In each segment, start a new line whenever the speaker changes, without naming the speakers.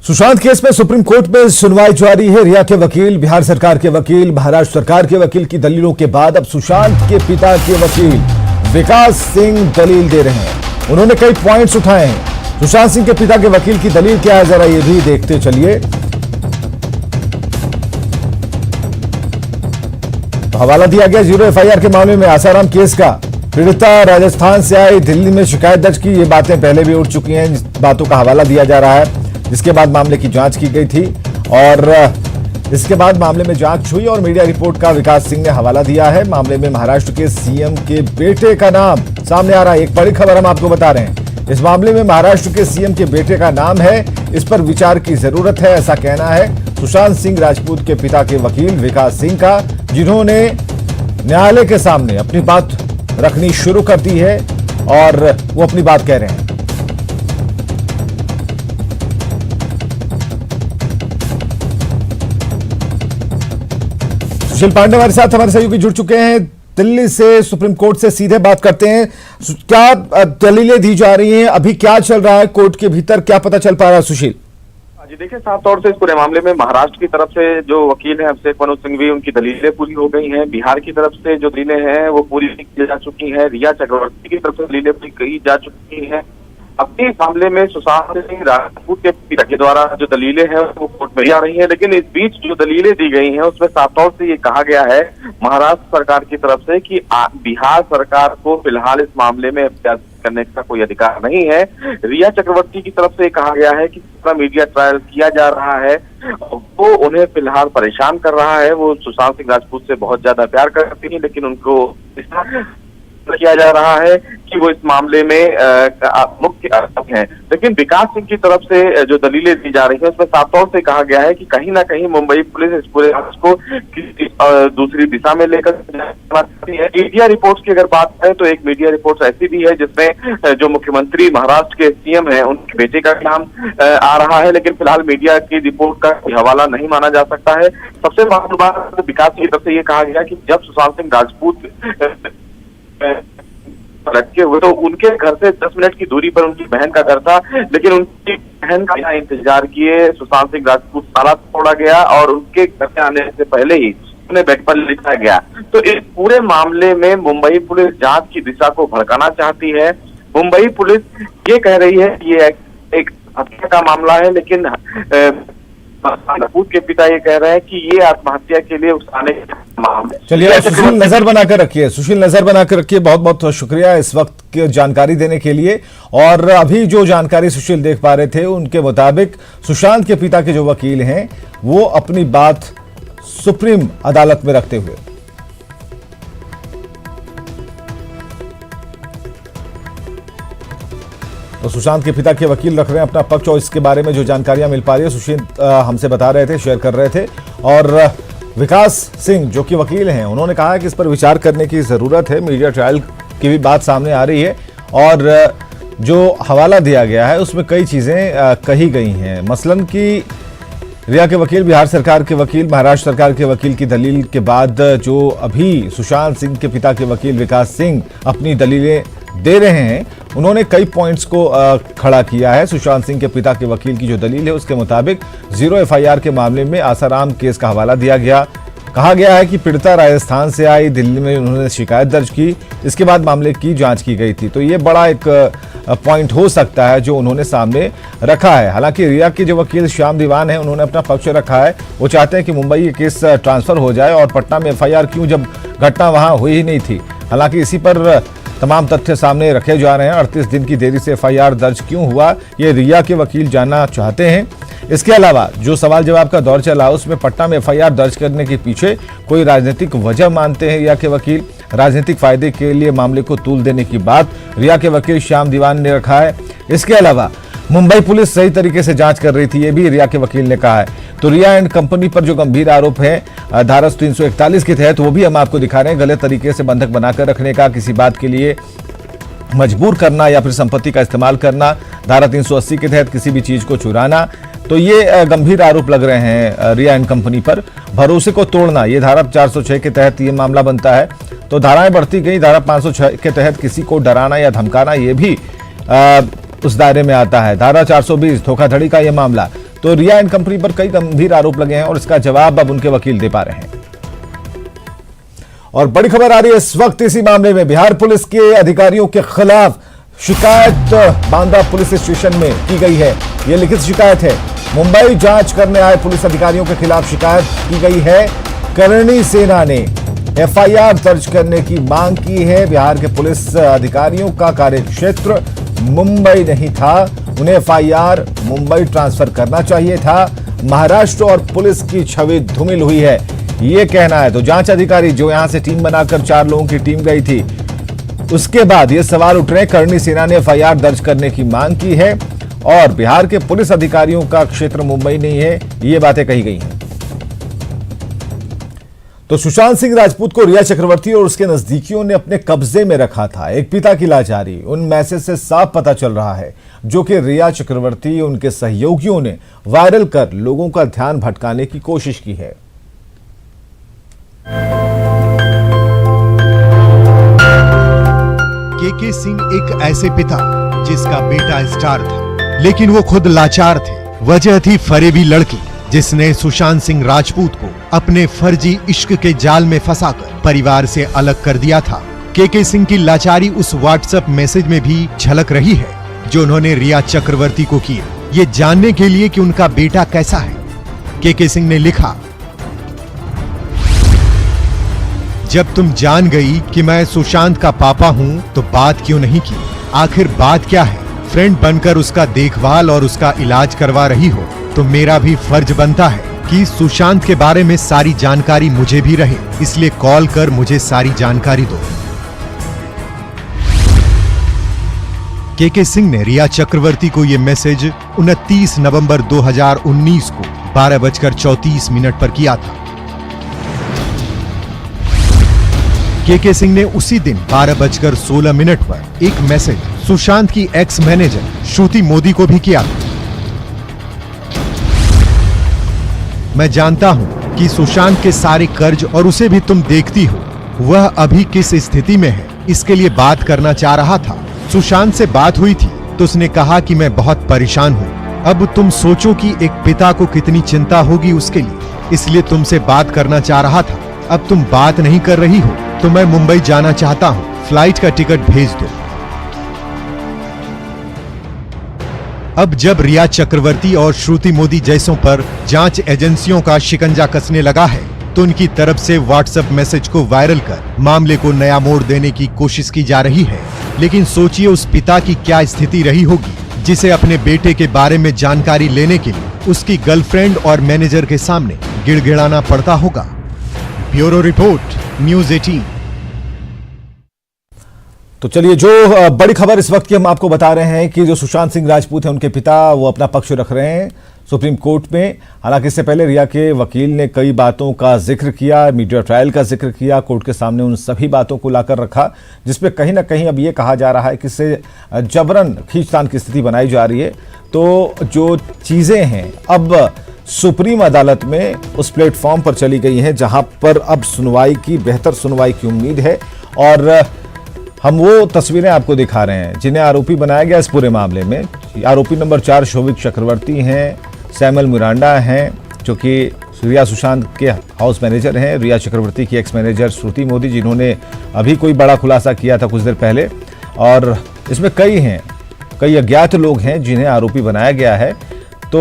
Sushant case में supreme court में सुनवाई जारी है। रिया के वकील, बिहार सरकार के वकील, महाराष्ट्र सरकार के वकील की दलीलों के बाद अब सुशांत के पिता के वकील विकास सिंह दलील दे रहे हैं। उन्होंने कई पॉइंट्स उठाए हैं। सुशांत सिंह के पिता के वकील की दलील क्या है, जरा ये भी देखते चलिए। तो हवाला दिया गया 0 एफआईआर के मामले में आसाराम केस का। पीड़िता राजस्थान से आई, दिल्ली में शिकायत दर्ज की। ये बातें पहले भी उठ चुकी हैं, जिस बातों का हवाला दिया जा रहा है, जिसके बाद मामले की जांच की गई थी और इसके बाद मामले में जांच हुई और मीडिया रिपोर्ट का विकास सिंह ने हवाला दिया है। मामले में महाराष्ट्र के सीएम के बेटे का नाम सामने आ रहा है। एक बड़ी खबर हम आपको बता रहे हैं। इस मामले में महाराष्ट्र के सीएम के बेटे का नाम है, इस पर विचार की जरूरत है, ऐसा कहना है सुशांत सिंह राजपूत के पिता के वकील विकास सिंह का, जिन्होंने न्यायालय के सामने अपनी बात रखनी शुरू कर दी है और वो अपनी बात कह रहे हैं। सुशील पांडे हमारे साथ, हमारे सहयोगी जुड़ चुके हैं दिल्ली से। सुप्रीम कोर्ट से सीधे बात करते हैं। क्या दलीलें दी जा रही हैं, अभी क्या चल रहा है कोर्ट के भीतर, क्या पता चल पा रहा है सुशील?
जी देखिए, साफ तौर से इस पूरे मामले में महाराष्ट्र की तरफ से जो वकील हैं अभिषेक मनु सिंघवी, उनकी दलीलें पूरी हो गई हैं। बिहार की तरफ से जो दलीलें हैं वो पूरी की जा चुकी हैं। रिया चक्रवर्ती की तरफ से दलीलें पूरी की जा चुकी हैं। अपने मामले में सुशांत सिंह राजपूत के पिता के द्वारा जो दलीलें हैं वो कोर्ट में आ रही हैं, लेकिन इस बीच जो दलीलें दी गई हैं उसमें साफ तौर से ये कहा गया है महाराष्ट्र सरकार की तरफ से कि बिहार सरकार को फिलहाल इस मामले में अभ्यास करने का कोई अधिकार नहीं है। रिया चक्रवर्ती की तरफ से कहा गया है कि जितना मीडिया ट्रायल किया जा रहा है वो उन्हें फिलहाल परेशान कर रहा है। वो सुशांत सिंह राजपूत से बहुत ज्यादा प्यार करती हैं, लेकिन उनको किया जा रहा है कि वो इस मामले में मुख्य आरोपी हैं। लेकिन विकास सिंह की तरफ से जो दलीलें दी जा रही हैं उसमें साफ तौर से कहा गया है कि कहीं ना कहीं मुंबई पुलिस इस पूरे केस को दूसरी दिशा में लेकर जाती है। मीडिया रिपोर्ट्स की अगर बात करें तो एक मीडिया रिपोर्ट ऐसी भी है जिसमें जो मुख्यमंत्री महाराष्ट्र के सीएम हैं उनके बेटे का नाम आ रहा है, लेकिन फिलहाल मीडिया की रिपोर्ट का कोई हवाला नहीं माना जा सकता है। सबसे महत्वपूर्ण बात विकास की तरफ से ये कहा गया कि जब सुशांत सिंह राजपूत रखे हुए तो उनके घर से 10 मिनट की दूरी पर उनकी बहन का घर था, लेकिन उनकी बहन का इंतजार किए सुशांत सिंह राजपूत ताला तोड़ा गया और उनके घर से आने से पहले ही उन्हें बेड पर लिटाया गया। तो इस पूरे मामले में मुंबई पुलिस जांच की दिशा को भड़काना चाहती है। मुंबई पुलिस ये कह रही है कि ये एक हत्या का मामला है, लेकिन राजपूत के पिता ये कह रहे हैं कि ये आत्महत्या के लिए उकसाने का मामला।
चलिए सुशील, नजर बनाकर रखिए। सुशील, नजर बनाकर रखिए। बहुत बहुत शुक्रिया इस वक्त की जानकारी देने के लिए। और अभी जो जानकारी सुशील देख पा रहे थे उनके मुताबिक सुशांत के पिता के जो वकील हैं वो अपनी बात सुप्रीम अदालत में रखते हुए तो सुशांत के पिता के वकील रख रहे हैं अपना पक्ष, और इसके बारे में जो जानकारियां मिल पा रही है सुशील हमसे बता रहे थे, शेयर कर रहे थे। और विकास सिंह जो कि वकील हैं उन्होंने कहा है कि इस पर विचार करने की जरूरत है। मीडिया ट्रायल की भी बात सामने आ रही है और जो हवाला दिया गया है उसमें कई चीजें कही गई हैं, मसलन कि रिया के वकील, बिहार सरकार के वकील, महाराष्ट्र सरकार के वकील की दलील के बाद जो अभी सुशांत सिंह के पिता के वकील विकास सिंह अपनी दलीलें दे रहे हैं, उन्होंने कई पॉइंट्स को खड़ा किया है। सुशांत सिंह के पिता के वकील की जो दलील है उसके मुताबिक 0 एफआईआर के मामले में आसाराम केस का हवाला दिया गया। कहा गया है कि पीड़िता राजस्थान से आई, दिल्ली में उन्होंने शिकायत दर्ज की, इसके बाद मामले की जांच की गई थी। तो ये बड़ा एक पॉइंट हो सकता है जो उन्होंने सामने रखा है। हालांकि रिया के जो वकील श्याम दीवान है उन्होंने अपना पक्ष रखा है। वो चाहते हैं कि मुंबई ये केस ट्रांसफर हो जाए और पटना में एफआईआर क्यों, जब घटना वहां हुई ही नहीं थी। हालांकि इसी पर तमाम तथ्य सामने रखे जा रहे हैं। 38 दिन की देरी से एफआईआर दर्ज क्यों हुआ, ये रिया के वकील जानना चाहते हैं। इसके अलावा जो सवाल जवाब का दौर चला उसमें पटना में एफआईआर दर्ज करने के पीछे कोई राजनीतिक वजह मानते हैं रिया के वकील। राजनीतिक फायदे के लिए मामले को तूल देने की बात रिया के वकील श्याम दीवान ने रखा है। इसके अलावा मुंबई पुलिस सही तरीके से जांच कर रही थी, ये भी रिया के वकील ने कहा है। तो रिया एंड कंपनी पर जो गंभीर आरोप है धारा 341 के तहत, वो भी हम आपको दिखा रहे हैं। गलत तरीके से बंधक बनाकर रखने का, किसी बात के लिए मजबूर करना या फिर संपत्ति का इस्तेमाल करना, धारा 380 के तहत किसी भी चीज को चुराना, तो ये गंभीर आरोप लग रहे हैं रिया एंड कंपनी पर। भरोसे को तोड़ना, ये धारा 406 के तहत ये मामला बनता है। तो धाराएं बढ़ती गई। धारा 506 के तहत किसी को डराना या धमकाना, ये भी उस दायरे में आता है। धारा 420 धोखाधड़ी का यह मामला, तो रिया एंड कंपनी पर कई गंभीर आरोप लगे हैं और इसका जवाब अब उनके वकील दे पा रहे हैं। और बड़ी खबर आ रही है इस वक्त इसी मामले में। बिहार पुलिस के अधिकारियों के खिलाफ शिकायत बांदा पुलिस स्टेशन में की गई है। यह लिखित शिकायत है। मुंबई जांच करने आए पुलिस अधिकारियों के खिलाफ शिकायत की गई है। करणी सेना ने एफआईआर दर्ज करने की मांग की है। बिहार के पुलिस अधिकारियों का कार्यक्षेत्र मुंबई नहीं था, उन्हें एफआईआर मुंबई ट्रांसफर करना चाहिए था। महाराष्ट्र और पुलिस की छवि धूमिल हुई है, ये कहना है। तो जांच अधिकारी जो यहां से टीम बनाकर 4 लोगों की टीम गई थी, उसके बाद ये सवाल उठ रहे। करणी सेना ने एफआईआर दर्ज करने की मांग की है और बिहार के पुलिस अधिकारियों का क्षेत्र मुंबई नहीं है, ये बातें कही गई हैं। तो सुशांत सिंह राजपूत को रिया चक्रवर्ती और उसके नजदीकियों ने अपने कब्जे में रखा था। एक पिता की लाचारी उन मैसेज से साफ पता चल रहा है जो कि रिया चक्रवर्ती उनके सहयोगियों ने वायरल कर लोगों का ध्यान भटकाने की कोशिश की है।
के सिंह एक ऐसे पिता जिसका बेटा स्टार था, लेकिन वो खुद लाचार थे। वजह थी फरेबी लड़की जिसने सुशांत सिंह राजपूत को अपने फर्जी इश्क के जाल में फंसाकर परिवार से अलग कर दिया था। के सिंह की लाचारी उस व्हाट्सएप मैसेज में भी झलक रही है जो उन्होंने रिया चक्रवर्ती को किए, ये जानने के लिए कि उनका बेटा कैसा है। के सिंह ने लिखा, जब तुम जान गई कि मैं सुशांत का पापा हूं तो बात क्यों नहीं की? आखिर बात क्या है? फ्रेंड बनकर उसका देखभाल और उसका इलाज करवा रही हो तो मेरा भी फर्ज बनता है कि सुशांत के बारे में सारी जानकारी मुझे भी रहे, इसलिए कॉल कर मुझे सारी जानकारी दो। के सिंह ने रिया चक्रवर्ती को यह मैसेज 29 नवंबर 2019 को 12:34 पर किया था। के सिंह ने उसी दिन 12:16 पर एक मैसेज सुशांत की एक्स मैनेजर श्रुति मोदी को भी किया था। मैं जानता हूं कि सुशांत के सारे कर्ज और उसे भी तुम देखती हो, वह अभी किस स्थिति में है, इसके लिए बात करना चाह रहा था। सुशांत से बात हुई थी तो उसने कहा कि मैं बहुत परेशान हूं। अब तुम सोचो कि एक पिता को कितनी चिंता होगी उसके लिए, इसलिए तुमसे बात करना चाह रहा था। अब तुम बात नहीं कर रही हो तो मैं मुंबई जाना चाहता हूं, फ्लाइट का टिकट भेज दो। अब जब रिया चक्रवर्ती और श्रुति मोदी जैसों पर जांच एजेंसियों का शिकंजा कसने लगा है तो उनकी तरफ से व्हाट्सएप मैसेज को वायरल कर मामले को नया मोड़ देने की कोशिश की जा रही है। लेकिन सोचिए उस पिता की क्या स्थिति रही होगी जिसे अपने बेटे के बारे में जानकारी लेने के लिए उसकी गर्लफ्रेंड और मैनेजर के सामने गिड़गिड़ाना पड़ता होगा। Bureau report, news 18।
तो चलिए, जो बड़ी खबर इस वक्त की हम आपको बता रहे हैं कि जो सुशांत सिंह राजपूत हैं उनके पिता वो अपना पक्ष रख रहे हैं सुप्रीम कोर्ट में। हालांकि इससे पहले रिया के वकील ने कई बातों का जिक्र किया, मीडिया ट्रायल का जिक्र किया, कोर्ट के सामने उन सभी बातों को लाकर रखा जिसपे कहीं ना कहीं अब ये कहा जा रहा है कि इससे जबरन खींचतान की स्थिति बनाई जा रही है। तो जो चीज़ें हैं अब सुप्रीम अदालत में उस प्लेटफॉर्म पर चली गई हैं जहां पर अब सुनवाई की, बेहतर सुनवाई की उम्मीद है। और हम वो तस्वीरें आपको दिखा रहे हैं जिन्हें आरोपी बनाया गया इस पूरे मामले में। आरोपी नंबर 4 शोभिक चक्रवर्ती हैं, सैमुअल मिरांडा हैं जो कि रिया सुशांत के हाउस मैनेजर हैं, रिया चक्रवर्ती की एक्स मैनेजर श्रुति मोदी जिन्होंने अभी कोई बड़ा खुलासा किया था कुछ देर पहले। और इसमें कई अज्ञात लोग हैं जिन्हें आरोपी बनाया गया है। तो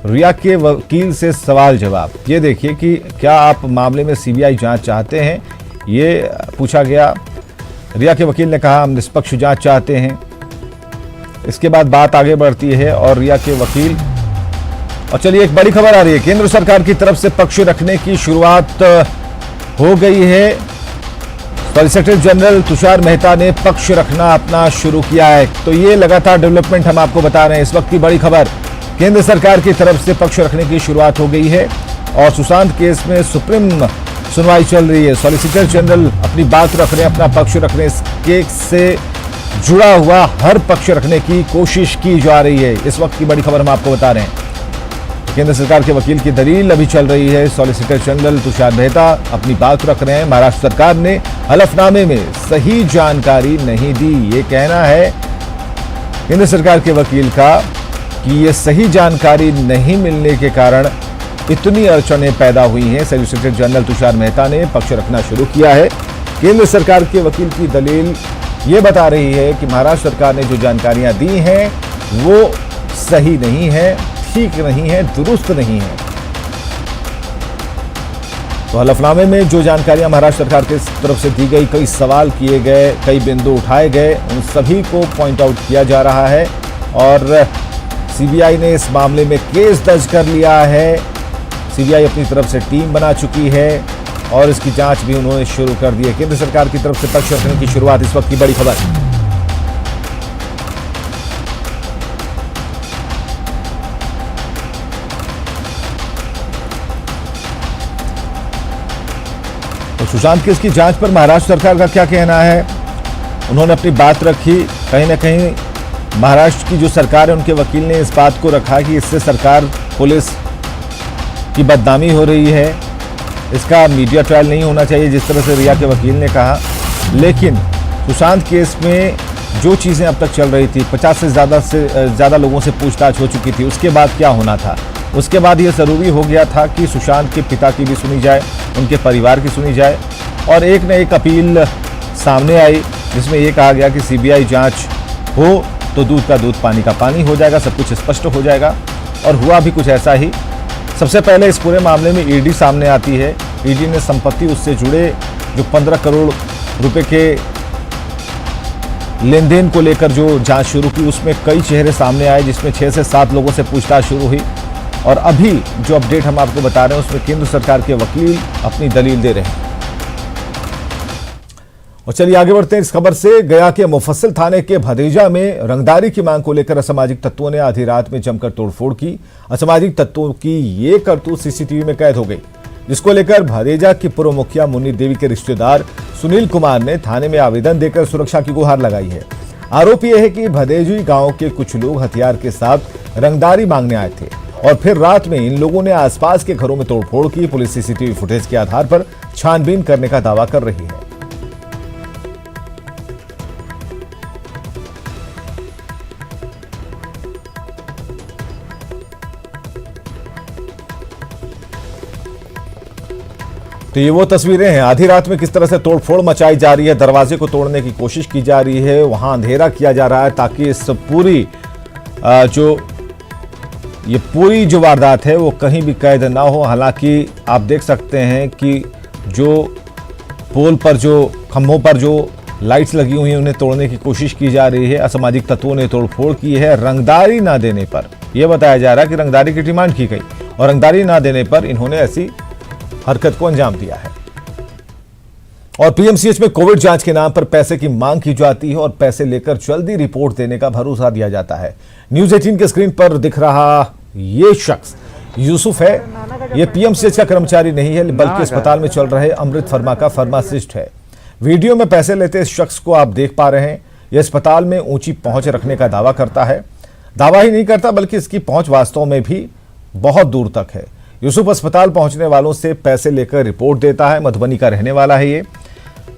रिया के वकील से सवाल जवाब, ये देखिए कि क्या आप मामले में सीबीआई जांच चाहते हैं, ये पूछा गया। रिया के वकील ने कहा हम निष्पक्ष जांच चाहते हैं। इसके बाद बात आगे बढ़ती है और रिया के वकील, और चलिए एक बड़ी खबर आ रही है, केंद्र सरकार की तरफ से पक्ष रखने की शुरुआत हो गई है। सॉलिसिटर जनरल तुषार मेहता ने पक्ष रखना अपना शुरू किया है। तो ये लगातार डेवलपमेंट हम आपको बता रहे हैं। इस वक्त की बड़ी खबर, केंद्र सरकार की तरफ से पक्ष रखने की शुरुआत हो गई है और सुशांत केस में सुप्रीम सुनवाई चल रही है। सॉलिसिटर जनरल अपनी बात रख रहे हैं, अपना पक्ष रख रहे हैं। इस केस से जुड़ा हुआ हर पक्ष रखने की कोशिश की जा रही है। इस वक्त की बड़ी खबर हम आपको बता रहे हैं। केंद्र सरकार के वकील की दलील अभी चल रही है। सॉलिसिटर जनरल तुषार मेहता अपनी बात रख रहे हैं। महाराष्ट्र सरकार ने हलफनामे में सही जानकारी नहीं दी, ये कहना है केंद्र सरकार के वकील का। कि ये सही जानकारी नहीं मिलने के कारण इतनी अड़चनें पैदा हुई हैं। सॉलिसिटर जनरल तुषार मेहता ने पक्ष रखना शुरू किया है। केंद्र सरकार के वकील की दलील ये बता रही है कि महाराष्ट्र सरकार ने जो जानकारियां दी हैं वो सही नहीं है, ठीक नहीं है, दुरुस्त नहीं है। तो हलफनामे में जो जानकारियां महाराष्ट्र सरकार की तरफ से दी गई, कई सवाल किए गए, कई बिंदु उठाए गए, उन सभी को पॉइंट आउट किया जा रहा है और सीबीआई ने इस मामले में केस दर्ज कर लिया है। सीबीआई अपनी तरफ से टीम बना चुकी है और इसकी जांच भी उन्होंने शुरू कर दी है। केंद्र सरकार की तरफ से पक्ष रखने की शुरुआत, इस वक्त की बड़ी खबर। तो सुशांत केस की जांच पर महाराष्ट्र सरकार का क्या कहना है? उन्होंने अपनी बात रखी। कहीं ना कहीं महाराष्ट्र की जो सरकार है उनके वकील ने इस बात को रखा कि इससे सरकार, पुलिस की बदनामी हो रही है, इसका मीडिया ट्रायल नहीं होना चाहिए, जिस तरह से रिया के वकील ने कहा। लेकिन सुशांत केस में जो चीज़ें अब तक चल रही थी, 50 से ज़्यादा लोगों से पूछताछ हो चुकी थी, उसके बाद क्या होना था? उसके बाद ये ज़रूरी हो गया था कि सुशांत के पिता की भी सुनी जाए, उनके परिवार की सुनी जाए और एक न एक अपील सामने आई जिसमें ये कहा गया कि सीबीआई जांच हो तो दूध का दूध, पानी का पानी हो जाएगा, सब कुछ स्पष्ट हो जाएगा। और हुआ भी कुछ ऐसा ही। सबसे पहले इस पूरे मामले में ईडी सामने आती है। ईडी ने संपत्ति उससे जुड़े जो 15 करोड़ रुपए के लेन देन को लेकर जो जांच शुरू की, उसमें कई चेहरे सामने आए, जिसमें 6 से 7 लोगों से पूछताछ शुरू हुई। और अभी जो अपडेट हम आपको बता रहे हैं उसमें केंद्र सरकार के वकील अपनी दलील दे रहे हैं। और चलिए आगे बढ़ते हैं इस खबर से। गया के मुफस्सिल थाने के भदेजा में रंगदारी की मांग को लेकर असामाजिक तत्वों ने आधी रात में जमकर तोड़फोड़ की। असामाजिक तत्वों की ये करतूत सीसीटीवी में कैद हो गई, जिसको लेकर भदेजा की पूर्व मुखिया मुन्नी देवी के रिश्तेदार सुनील कुमार ने थाने में आवेदन देकर सुरक्षा की गुहार लगाई है। आरोप यह है कि भदेजी गांव के कुछ लोग हथियार के साथ रंगदारी मांगने आए थे और फिर रात में इन लोगों ने आसपास के घरों में तोड़फोड़ की। पुलिस सीसीटीवी फुटेज के आधार पर छानबीन करने का दावा कर रही है। तो ये वो तस्वीरें हैं, आधी रात में किस तरह से तोड़फोड़ मचाई जा रही है, दरवाजे को तोड़ने की कोशिश की जा रही है, वहां अंधेरा किया जा रहा है ताकि इस पूरी जो वारदात है वो कहीं भी कैद ना हो। हालांकि आप देख सकते हैं कि जो पोल पर, जो खंभों पर जो लाइट्स लगी हुई हैं उन्हें तोड़ने की कोशिश की जा रही है। असामाजिक तत्वों ने तोड़फोड़ की है। रंगदारी ना देने पर यह बताया जा रहा है कि रंगदारी की डिमांड की गई और रंगदारी ना देने पर इन्होंने ऐसी हरकत को अंजाम दिया है। और पीएमसीएच में कोविड जांच के नाम पर पैसे की मांग की जाती है और पैसे लेकर जल्दी रिपोर्ट देने का भरोसा दिया जाता है। न्यूज 18 के स्क्रीन पर दिख रहा ये शख्स यूसुफ है। ये पीएमसीएच का कर्मचारी नहीं है, बल्कि अस्पताल में चल रहे अमृत फर्मा का फार्मासिस्ट है। वीडियो में पैसे लेते इस शख्स को आप देख पा रहे हैं। यह अस्पताल में ऊंची पहुंच रखने का दावा करता है। दावा ही नहीं करता बल्कि इसकी पहुंच वास्तव में भी बहुत दूर तक है। यूसुफ अस्पताल पहुंचने वालों से पैसे लेकर रिपोर्ट देता है। मधुबनी का रहने वाला है। ये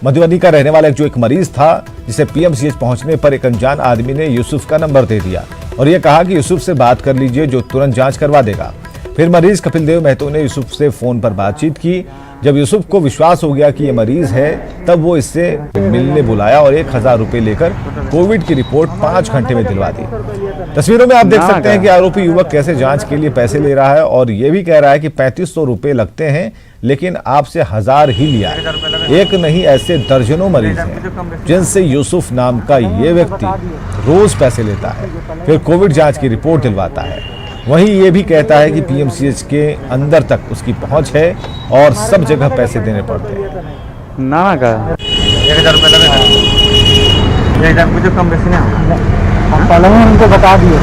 मधुबनी का रहने वाला जो एक मरीज था, जिसे पीएमसीएच पहुंचने पर एक अनजान आदमी ने यूसुफ का नंबर दे दिया और यह कहा कि यूसुफ से बात कर लीजिए, जो तुरंत जांच करवा देगा। फिर मरीज कपिल देव महतो ने यूसुफ से फोन पर बातचीत की। जब यूसुफ को विश्वास हो गया कि ये मरीज है, तब वो इससे मिलने बुलाया और 1000 रुपए लेकर कोविड की रिपोर्ट 5 घंटे में दिलवा दी। तस्वीरों में आप देख सकते हैं कि आरोपी युवक कैसे जांच के लिए पैसे ले रहा है और ये भी कह रहा है कि 3500 रुपए लगते हैं, लेकिन आपसे 1000 ही लिया है। एक नहीं, ऐसे दर्जनों मरीज हैं जिनसे यूसुफ नाम का ये व्यक्ति रोज पैसे लेता है, फिर कोविड जांच की रिपोर्ट दिलवाता है। वहीं ये भी कहता है कि पीएमसीएच के अंदर तक उसकी पहुंच है और सब जगह पैसे देने पड़ते हैं।
ना का 1000 रुपये लगेगा। 1000 मुझे कम बेसी ना,
हम पहले ही उनको बता दिए,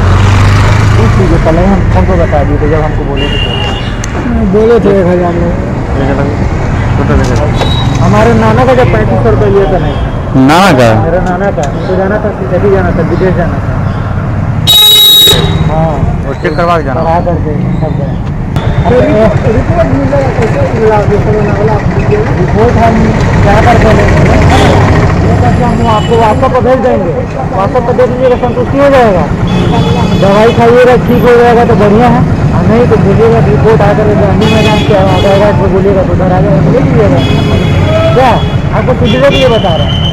पहले ही हम उनको बता दिए थे जब हमको बोले थे 1000 हमारे नाना का जब 3500 रुपये लिए थे। नहीं,
नाना का,
मेरा नाना का, उनको जाना था, दिल्ली जाना था, विदेश जाना था। हाँ,
और चेक करवा के जाना
करा करके सब गए। रिपोर्ट मिलेगा कैसे? रिपोर्ट हम क्या करते हैं, कि हम आपको व्हाट्सएप पर भेज देंगे, व्हाट्सएप पर दे दीजिएगा, संतुष्टि हो जाएगा। दवाई खाइएगा ठीक हो जाएगा तो बढ़िया है, और नहीं तो बोलिएगा रिपोर्ट आकर गांधी मैदान से आ जाएगा तो बोलिएगा तो उधर आ जाएगा तो ले लीजिएगा। क्या आपको सीधे ये बता रहा है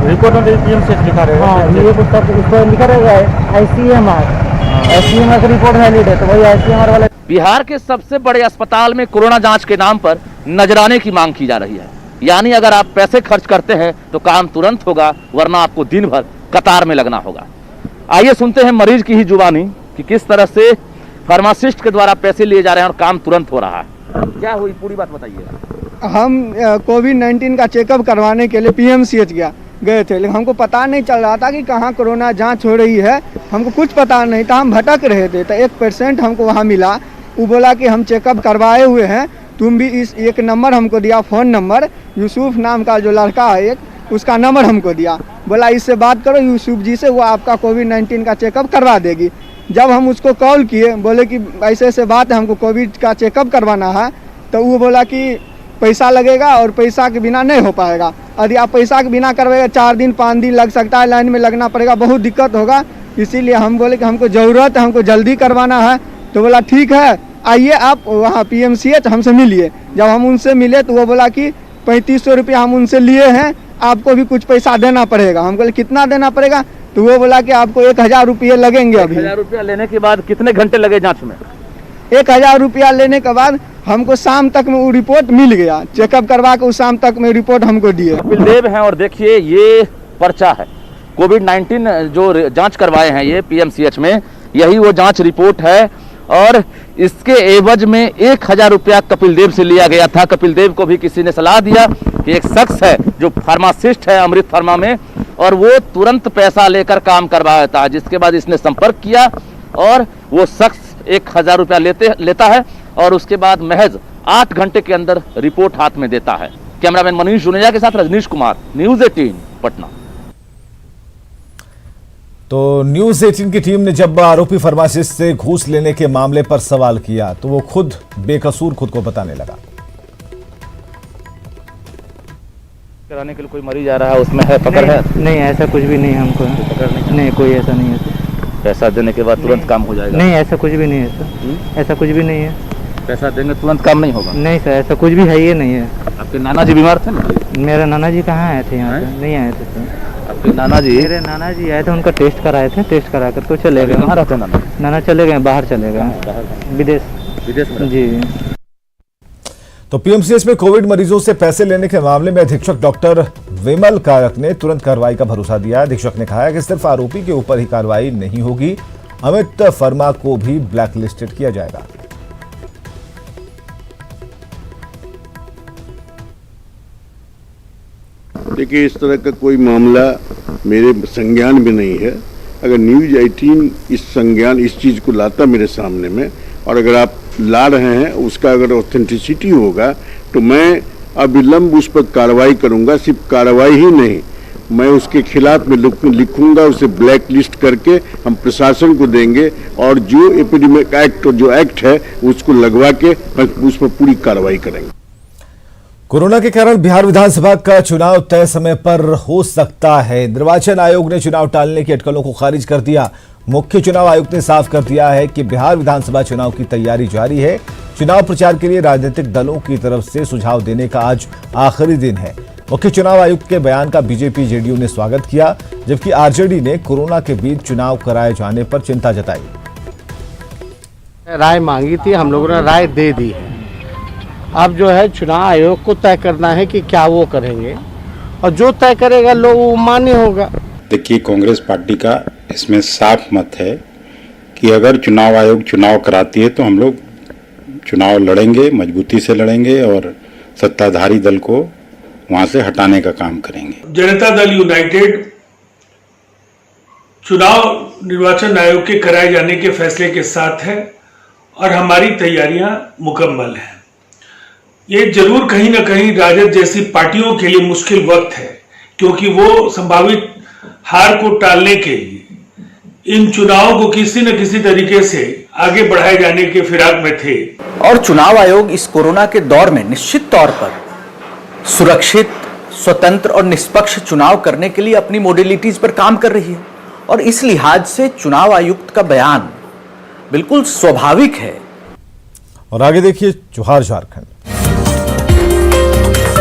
रिपोर्ट में PMCH लिखा रहेगा।
हाँ, ये पुस्तक उस पर लिखा रहेगा ICMR की रिपोर्ट वैलिड है, तो वही ICMR वाला।
बिहार के सबसे बड़े अस्पताल में कोरोना जांच के नाम पर नजराने की मांग की जा रही है। यानी अगर आप पैसे खर्च करते हैं तो काम तुरंत होगा, वरना आपको दिन भर कतार में लगना होगा। आइए सुनते हैं मरीज की ही जुबानी कि किस तरह से फार्मासिस्ट के द्वारा पैसे लिए जा रहे हैं और काम तुरंत हो रहा है। क्या हुई पूरी बात बताइए।
हम कोविड-19 का चेकअप करवाने के लिए PMCH गए थे, लेकिन हमको पता नहीं चल रहा था कि कहाँ कोरोना जांच हो रही है, हमको कुछ पता नहीं था, हम भटक रहे थे। तो एक पेशेंट हमको वहाँ मिला, वो बोला कि हम चेकअप करवाए हुए हैं, तुम भी इस एक नंबर हमको दिया, फ़ोन नंबर, यूसुफ नाम का जो लड़का है एक, उसका नंबर हमको दिया, बोला इससे बात करो यूसुफ जी से, वो आपका कोविड-19 का चेकअप करवा देगी। जब हम उसको कॉल किए, बोले कि ऐसे ऐसे बात है, हमको कोविड का चेकअप करवाना है, तो वो बोला कि पैसा लगेगा और पैसा के बिना नहीं हो पाएगा। यदि आप पैसा के बिना करवाएगा 4 दिन 5 दिन लग सकता है, लाइन में लगना पड़ेगा, बहुत दिक्कत होगा। इसीलिए हम बोले कि हमको ज़रूरत है, हमको जल्दी करवाना है। तो बोला ठीक है, आइए आप वहाँ PMCH हमसे मिलिए। जब हम उनसे मिले तो वो बोला कि 3500 रुपया हम उनसे लिए हैं, आपको भी कुछ पैसा देना पड़ेगा। हम बोले कितना देना पड़ेगा, तो वो बोला कि आपको 1000 रुपये लगेंगे। अभी
1000 रुपया लेने के बाद कितने घंटे लगे जांच में?
1000 रुपया लेने के बाद हमको शाम तक में वो रिपोर्ट मिल गया, चेकअप करवा के उस शाम तक में रिपोर्ट हमको दिए।
कपिल देव हैं और देखिए ये पर्चा है, कोविड-19 जो जांच करवाए हैं ये PMCH में, यही वो जांच रिपोर्ट है और इसके एवज में 1000 रुपया कपिल देव से लिया गया था। कपिल देव को भी किसी ने सलाह दिया कि एक शख्स है जो फार्मासिस्ट है अमृत फार्मा में, और वो तुरंत पैसा लेकर काम करवाता है। जिसके बाद इसने संपर्क किया और वो शख्स 1000 रुपया लेता है और उसके बाद महज 8 घंटे के अंदर रिपोर्ट हाथ में देता है। कैमरामैन मनीष जुनेजा के साथ रजनीश कुमार, न्यूज़ 18 पटना।
तो न्यूज़ 18 की टीम ने जब आरोपी फार्मासिस्ट से घूस लेने के मामले पर सवाल किया तो वो खुद बेकसूर खुद को बताने लगा।
कराने के लिए कोई मरीज आ रहा है, उसमें है पकड़ है?
नहीं, ऐसा कुछ भी नहीं हमको, नहीं कोई ऐसा नहीं है।
पैसा देने के बाद तुरंत काम हो जाएगा?
नहीं, ऐसा कुछ भी नहीं है सर, ऐसा कुछ भी नहीं है।
पैसा देंगे तुरंत काम नहीं होगा?
नहीं सर, ऐसा कुछ भी है ही नहीं है।
आपके नाना जी बीमार थे ना?
मेरे नाना जी कहाँ आए थे यहाँ पे? नहीं आए थे सर।
आपके नाना जी?
मेरे नाना जी आए थे, उनका टेस्ट कराए थे, टेस्ट करा कर तो चले गए।
कहाँ रहते नाना?
नाना चले गए, बाहर चले गए, विदेश में जी।
तो PMCH में कोविड मरीजों से पैसे लेने के मामले में अधीक्षक डॉक्टर विमल कारक ने तुरंत कार्रवाई का भरोसा दिया। अधीक्षक ने कहा कि सिर्फ आरोपी के ऊपर ही कार्रवाई नहीं होगी, अमित वर्मा को भी ब्लैकलिस्टेड किया जाएगा।
देखिए, इस तरह का कोई मामला मेरे संज्ञान में नहीं है। अगर न्यूज़ 18 इस चीज़ को लाता मेरे सामने में, और अगर आप ला रहे हैं उसका अगर ऑथेंटिसिटी होगा, तो मैं अविलंब उस पर कार्रवाई करूंगा। सिर्फ कार्रवाई ही नहीं, मैं उसके खिलाफ में लिखूंगा, उसे ब्लैक लिस्ट करके हम प्रशासन को देंगे, और जो एपिडेमिक एक्ट और जो एक्ट है उसको लगवा के उस पर पूरी कार्रवाई करेंगे।
कोरोना के कारण बिहार विधानसभा का चुनाव तय समय पर हो सकता है। निर्वाचन आयोग ने चुनाव टालने की अटकलों को खारिज कर दिया। मुख्य चुनाव आयुक्त ने साफ कर दिया है कि बिहार विधानसभा चुनाव की तैयारी जारी है। चुनाव प्रचार के लिए राजनीतिक दलों की तरफ से सुझाव देने का आज आखिरी दिन है। मुख्य चुनाव आयुक्त के बयान का बीजेपी जेडीयू ने स्वागत किया, जबकि आरजेडी ने कोरोना के बीच चुनाव कराए जाने पर चिंता जताई।
राय मांगी थी, हम लोगों ने राय दे दी है। अब जो है चुनाव आयोग को तय करना है कि क्या वो करेंगे, और जो तय करेगा लोग वो मान्य होगा।
देखिए, कांग्रेस पार्टी का इसमें साफ मत है कि अगर चुनाव आयोग चुनाव कराती है तो हम लोग चुनाव लड़ेंगे, मजबूती से लड़ेंगे और सत्ताधारी दल को वहां से हटाने का काम करेंगे।
जनता दल यूनाइटेड चुनाव निर्वाचन आयोग के कराए जाने के फैसले के साथ है और हमारी तैयारियां मुकम्मल हैं। ये जरूर कहीं ना कहीं राजद जैसी पार्टियों के लिए मुश्किल वक्त है, क्योंकि वो संभावित हार को टालने के लिए इन चुनावों को किसी न किसी तरीके से आगे बढ़ाए जाने के फिराक में थे।
और चुनाव आयोग इस कोरोना के दौर में निश्चित तौर पर सुरक्षित, स्वतंत्र और निष्पक्ष चुनाव करने के लिए अपनी मॉडलिटीज पर काम कर रही है और इस लिहाज से चुनाव आयुक्त का बयान बिल्कुल स्वाभाविक है।
और आगे देखिए जोहार झारखंड।